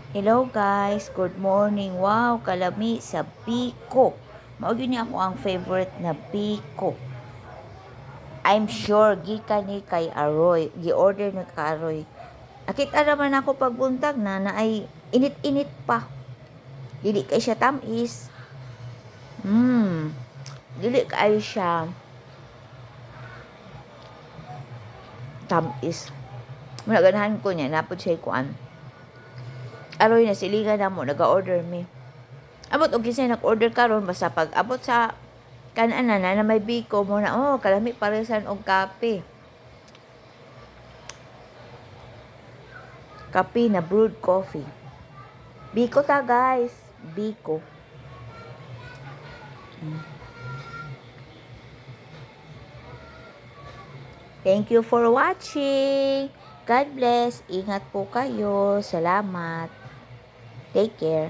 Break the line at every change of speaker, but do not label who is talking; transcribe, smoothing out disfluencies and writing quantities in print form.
Hello guys, good morning. Wow, kalami sa Biko. Mao gyud ni ako ang favorite na Biko. I'm sure gikan ni kay Aroy, gi-order ni kay Aroy. Nakita naman ako pagbuntag na ay init-init pa. Dili kay siya tamis. Dili kay siya tamis. Muna ganahan ko niya, napod siya kuan. Aroy na siligan na mo, nag-order mi. Abot og kinsa nag-order karon basta pag abot sa kanan na may biko mo na kalami paresan og kape. Kape na brewed coffee. Biko ta guys, biko. Thank you for watching. God bless. Ingat po kayo. Salamat. Take care.